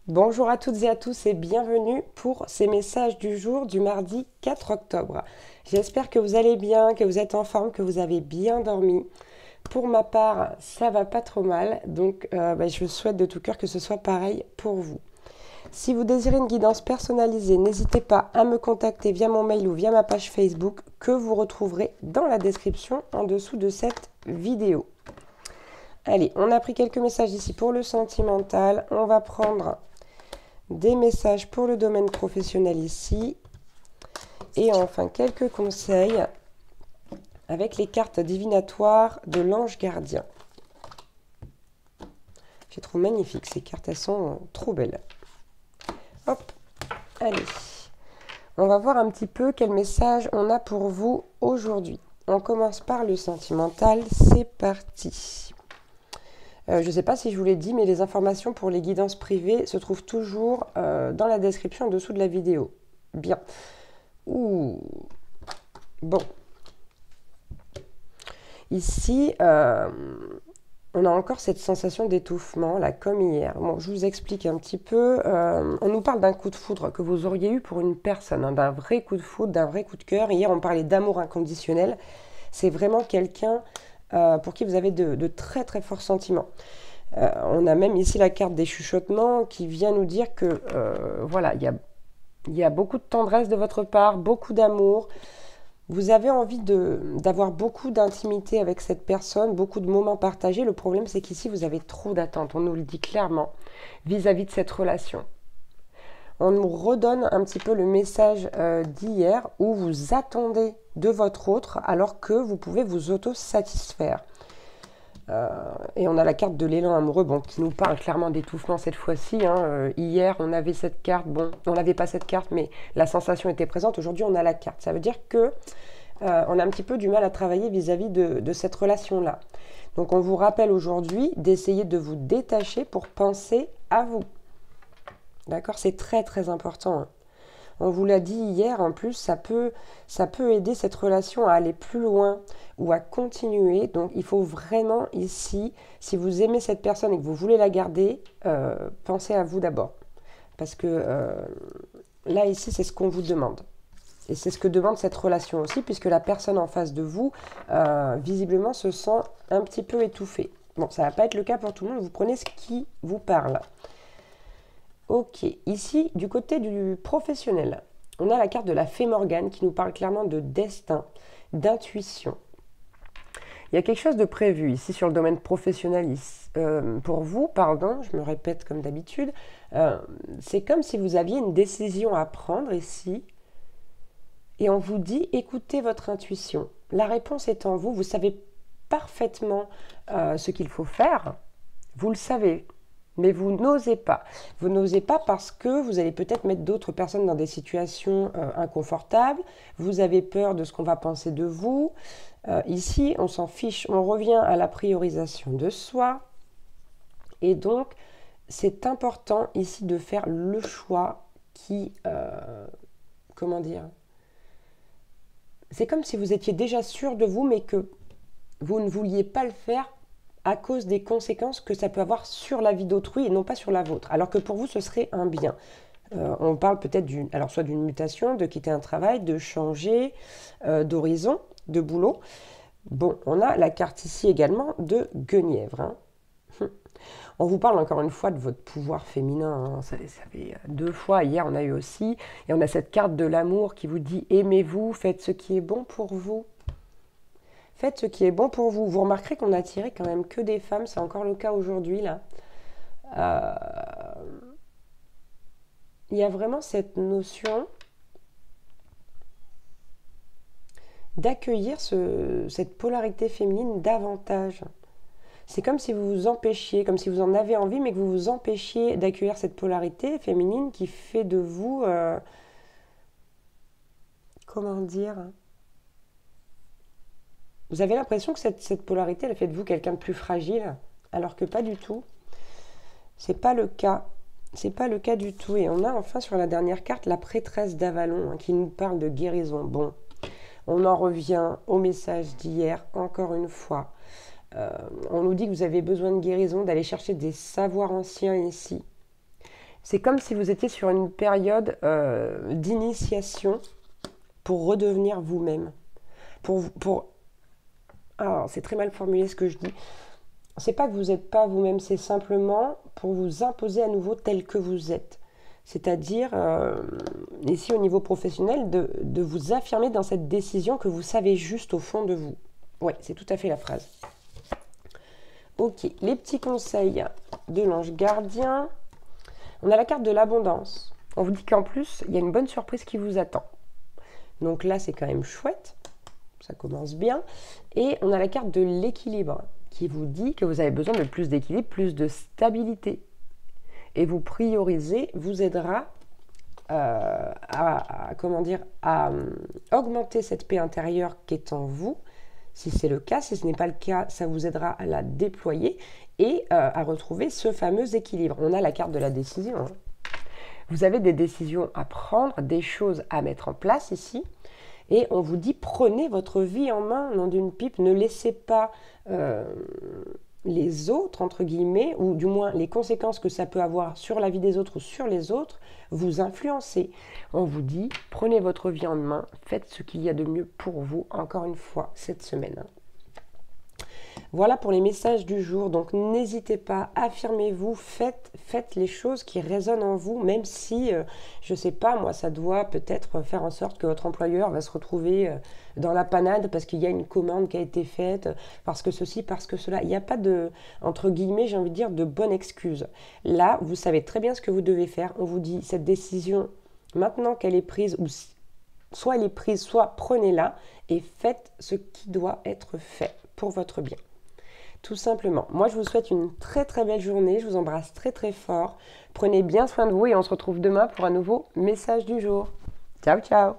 Bonjour à toutes et à tous et bienvenue pour ces messages du jour du mardi 4 octobre. J'espère que vous allez bien, que vous êtes en forme, que vous avez bien dormi. Pour ma part, ça va pas trop mal, donc je souhaite de tout cœur que ce soit pareil pour vous. Si vous désirez une guidance personnalisée, n'hésitez pas à me contacter via mon mail ou via ma page Facebook que vous retrouverez dans la description en dessous de cette vidéo. Allez, on a pris quelques messages ici pour le sentimental. On va prendre des messages pour le domaine professionnel ici. Et enfin, quelques conseils avec les cartes divinatoires de l'ange gardien. Je trouve magnifique ces cartes, elles sont trop belles. Hop, allez. On va voir un petit peu quel message on a pour vous aujourd'hui. On commence par le sentimental, c'est parti. Je ne sais pas si je vous l'ai dit, mais les informations pour les guidances privées se trouvent toujours dans la description en dessous de la vidéo. Bien. Ouh. Bon. Ici, on a encore cette sensation d'étouffement, là, comme hier. Bon, je vous explique un petit peu. On nous parle d'un coup de foudre que vous auriez eu pour une personne, hein, d'un vrai coup de foudre, d'un vrai coup de cœur. Hier, on parlait d'amour inconditionnel. C'est vraiment quelqu'un pour qui vous avez de très très forts sentiments. On a même ici la carte des chuchotements qui vient nous dire que voilà, il y a beaucoup de tendresse de votre part, beaucoup d'amour. Vous avez envie d'avoir beaucoup d'intimité avec cette personne, beaucoup de moments partagés. Le problème, c'est qu'ici, vous avez trop d'attentes. On nous le dit clairement vis-à-vis de cette relation. On nous redonne un petit peu le message d'hier où vous attendez de votre autre alors que vous pouvez vous auto-satisfaire. Et on a la carte de l'élan amoureux qui nous parle clairement d'étouffement cette fois-ci. Hier, on avait cette carte. Bon, on n'avait pas cette carte, mais la sensation était présente. Aujourd'hui, on a la carte. Ça veut dire que on a un petit peu du mal à travailler vis-à-vis de cette relation-là. Donc, on vous rappelle aujourd'hui d'essayer de vous détacher pour penser à vous. D'accord? C'est très, très important. On vous l'a dit hier, en plus, ça peut aider cette relation à aller plus loin ou à continuer. Donc, il faut vraiment ici, si vous aimez cette personne et que vous voulez la garder, pensez à vous d'abord. Parce que là, ici, c'est ce qu'on vous demande. Et c'est ce que demande cette relation aussi, puisque la personne en face de vous, visiblement, se sent un petit peu étouffée. Bon, ça ne va pas être le cas pour tout le monde, vous prenez ce qui vous parle. Ok, ici, du côté du professionnel, on a la carte de la Fée Morgane qui nous parle clairement de destin, d'intuition. Il y a quelque chose de prévu ici sur le domaine professionnel. Pour vous, pardon, je me répète comme d'habitude, c'est comme si vous aviez une décision à prendre ici et on vous dit écoutez votre intuition. La réponse est en vous, vous savez parfaitement ce qu'il faut faire, vous le savez. Mais vous n'osez pas. Vous n'osez pas parce que vous allez peut-être mettre d'autres personnes dans des situations inconfortables. Vous avez peur de ce qu'on va penser de vous. Ici, on s'en fiche. On revient à la priorisation de soi. Et donc, c'est important ici de faire le choix qui... comment dire? C'est comme si vous étiez déjà sûr de vous, mais que vous ne vouliez pas le faire à cause des conséquences que ça peut avoir sur la vie d'autrui et non pas sur la vôtre. Alors que pour vous, ce serait un bien. On parle peut-être soit d'une mutation, de quitter un travail, de changer d'horizon, de boulot. Bon, on a la carte ici également de Guenièvre. On vous parle encore une fois de votre pouvoir féminin. Ça fait 2 fois. Hier, on a eu aussi. Et on a cette carte de l'amour qui vous dit aimez-vous, faites ce qui est bon pour vous. Faites ce qui est bon pour vous. Vous remarquerez qu'on a tiré quand même que des femmes. C'est encore le cas aujourd'hui, là. Il y a vraiment cette notion d'accueillir cette polarité féminine davantage. C'est comme si vous vous empêchiez, comme si vous en avez envie, mais que vous vous empêchiez d'accueillir cette polarité féminine qui fait de vous... comment dire ? Vous avez l'impression que cette polarité, elle fait de vous quelqu'un de plus fragile, alors que pas du tout. C'est pas le cas. C'est pas le cas du tout. Et on a enfin sur la dernière carte la prêtresse d'Avalon qui nous parle de guérison. Bon, on en revient au message d'hier, encore une fois. On nous dit que vous avez besoin de guérison, d'aller chercher des savoirs anciens ici. C'est comme si vous étiez sur une période d'initiation pour redevenir vous-même. Alors, c'est très mal formulé ce que je dis. C'est pas que vous n'êtes pas vous-même, c'est simplement pour vous imposer à nouveau tel que vous êtes. C'est-à-dire, ici au niveau professionnel, de vous affirmer dans cette décision que vous savez juste au fond de vous. Ouais, c'est tout à fait la phrase. Ok, les petits conseils de l'ange gardien. On a la carte de l'abondance. On vous dit qu'en plus, il y a une bonne surprise qui vous attend. Donc là, c'est quand même chouette. Ça commence bien. Et on a la carte de l'équilibre qui vous dit que vous avez besoin de plus d'équilibre, plus de stabilité. Et vous prioriser vous aidera à augmenter cette paix intérieure qui est en vous. Si c'est le cas, si ce n'est pas le cas, ça vous aidera à la déployer et à retrouver ce fameux équilibre. On a la carte de la décision. Vous avez des décisions à prendre, des choses à mettre en place ici. Et on vous dit, prenez votre vie en main, nom d'une pipe, ne laissez pas les autres, entre guillemets, ou du moins les conséquences que ça peut avoir sur la vie des autres ou sur les autres, vous influencer. On vous dit, prenez votre vie en main, faites ce qu'il y a de mieux pour vous, encore une fois, cette semaine. Voilà pour les messages du jour, donc n'hésitez pas, affirmez-vous, faites les choses qui résonnent en vous, même si, je ne sais pas, moi, ça doit peut-être faire en sorte que votre employeur va se retrouver dans la panade parce qu'il y a une commande qui a été faite, parce que ceci, parce que cela. Il n'y a pas de, entre guillemets, j'ai envie de dire, de bonne excuse. Là, vous savez très bien ce que vous devez faire. On vous dit, cette décision, maintenant qu'elle est prise, ou soit elle est prise, soit prenez-la et faites ce qui doit être fait pour votre bien. Tout simplement. Moi, je vous souhaite une très très belle journée. Je vous embrasse très très fort. Prenez bien soin de vous et on se retrouve demain pour un nouveau message du jour. Ciao, ciao!